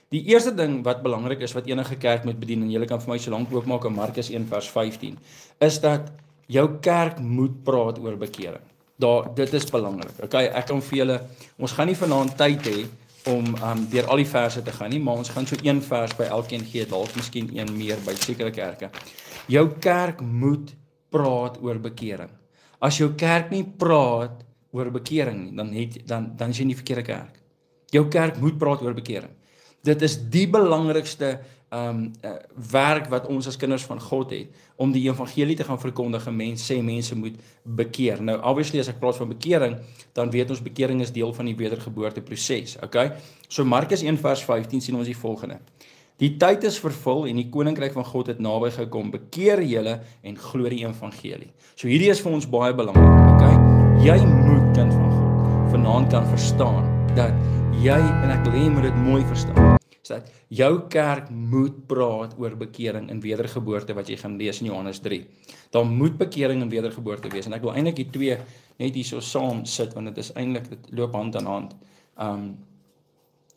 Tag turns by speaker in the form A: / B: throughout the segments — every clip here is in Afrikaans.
A: Die eerste ding wat belangrik is, wat enige kerk moet bedien, en julle kan vir my so lank oopmaak in Markus 1 vers 15, is dat jou kerk moet praat oor bekering. Dit is belangrik. Okay, ek kan vir julle, ons gaan nie vanaand tyd hê om deur al die verse te gaan nie, maar ons gaan so een vers by elkeen gee, dalk miskien een meer by sekere kerke. Jou kerk moet praat oor bekering. As jou kerk nie praat oor bekering nie, dan is jy nie verkeerde kerk. Jou kerk moet praat oor bekering. Dit is die belangrikste werk wat ons as kinders van God het, om die evangelie te gaan verkondig en mense moet bekeer. Nou, obviously, as ek praat van bekering, dan weet ons bekering is deel van die wedergeboorteproses, okay? So Markus 1 vers 15 sien ons die volgende. Die tyd is vervul en die koninkryk van God het naby gekom, bekeer julle en glo die evangelie. So hierdie is vir ons baie belangrik, okay? Jy moet kind van God vanaand kan verstaan dat jy, en ek wil hê jy moet dit mooi verstaan, is dat jou kerk moet praat oor bekering en wedergeboorte wat jy gaan lees in Johannes 3. Daar moet bekering en wedergeboorte wees, en ek wil eintlik die twee net hier so saam sit, want dit is eintlik, dit loop hand aan hand.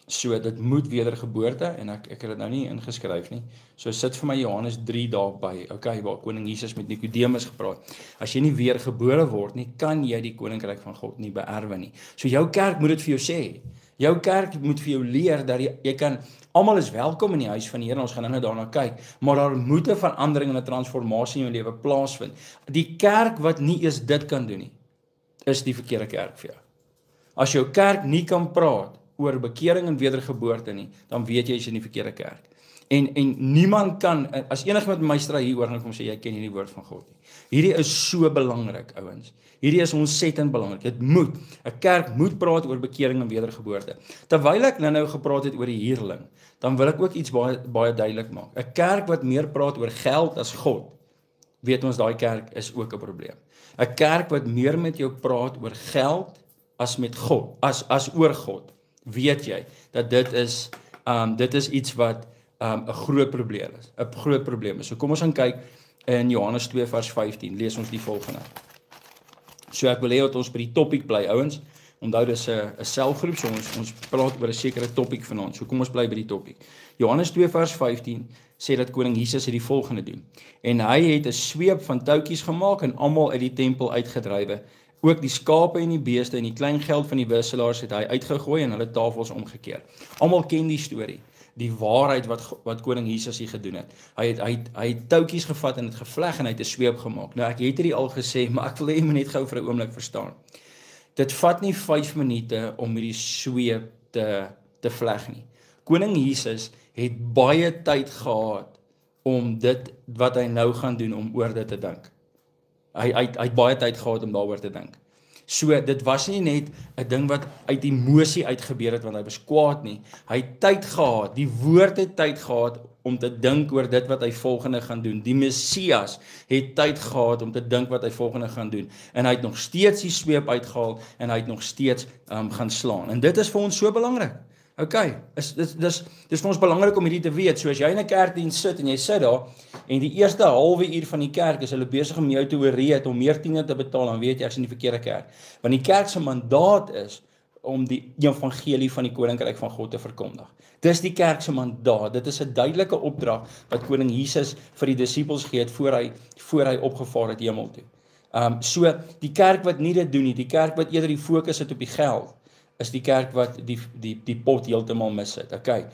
A: So dit moet wedergeboorte, en ek het dit nou nie ingeskryf nie, so sit vir my Johannes 3 daarby, okay, waar koning Jesus met Nikodemus gepraat. As jy nie weergebore word nie, kan jy die koninkryk van God nie beerwe nie. So jou kerk moet dit vir jou sê. Jou kerk moet vir jou leer dat jy kan, almal is welkom in die huis van die Here, ons gaan nou daarna kyk, maar daar moet 'n verandering en 'n transformasie in jou lewe plaasvind. Die kerk wat nie eens dit kan doen nie, is die verkeerde kerk vir jou. As jou kerk nie kan praat oor bekering en wedergeboorte nie, dan weet jy is in die verkeerde kerk. En niemand kan, as enigiemand met my stry hieroor, gaan kom sê, jy ken nie die woord van God nie. Hierdie is so belangrik, ouens. Hierdie is ontsettend belangrik. Dit moet, 'n kerk moet praat oor bekering en wedergeboorte. Terwyl ek nou gepraat het oor die huurling, dan wil ek ook iets baie duidelik maak. 'n Kerk wat meer praat oor geld as God, weet ons daai kerk is ook 'n probleem. 'n Kerk wat meer met jou praat oor geld as met God, as oor God, weet jy dat dit is iets wat 'n groot probleem is. 'n groot probleem is. So kom ons gaan kyk in Johannes 2 vers 15, lees ons die volgende. So ek wil hê dat ons by die topic bly, ouens. Onthou dis 'n selgroep, so ons praat oor 'n sekere topic vanaand. So kom ons bly by die topic. Johannes 2 vers 15 sê dat koning Jesus het die volgende doen. En hy het 'n sweep van touwtjies gemaak en almal uit die tempel uitgedrywe. Ook die skape en die beeste en die klein geld van die wisselaars het hy uitgegooi en hulle tafels omgekeer. Almal ken die storie. Die waarheid wat koning Jesus hier gedoen het. Hy het touwtjies gevat en het gevleg en hy het 'n sweep gemaak. Nou ek het hierdie al gesê, maar ek wil hê jy moet net gou vir 'n oomblik verstaan. Dit vat nie 5 minute om hierdie sweep te vleg nie. Koning Jesus het baie tyd gehad om dit wat hy nou gaan doen, om oor dit te dink. Hy het baie tyd gehad om daaroor te dink. So, dit was nie net 'n ding wat uit emosie uitgebeur het, want hy was kwaad nie. Hy het tyd gehad, die woord het tyd gehad om te dink oor dit wat hy volgende gaan doen. Die Messias het tyd gehad om te dink wat hy volgende gaan doen. En hy het nog steeds die sweep uitgehaal, en hy het nog steeds gaan slaan. En dit is vir ons so belangrik. Okay, dis vir ons belangrik om hierdie te weet. So as jy in 'n kerkdiens sit en jy sit daar, en die eerste halwe uur van die kerk is hulle besig om jou te ooreed om meer tiende te betaal, dan weet jy ek's in die verkeerde kerk. Want die kerk se mandaat is om die evangelie van die koninkryk van God te verkondig. Dis die kerk se mandaat. Dit is 'n duidelike opdrag wat koning Jesus vir die disippels gee het voor hy opgevaar het hemel toe. So die kerk wat nie dit doen nie, die kerk wat eerder die fokus het op die geld, is die kerk wat die pot heeltemal mis het. Okay.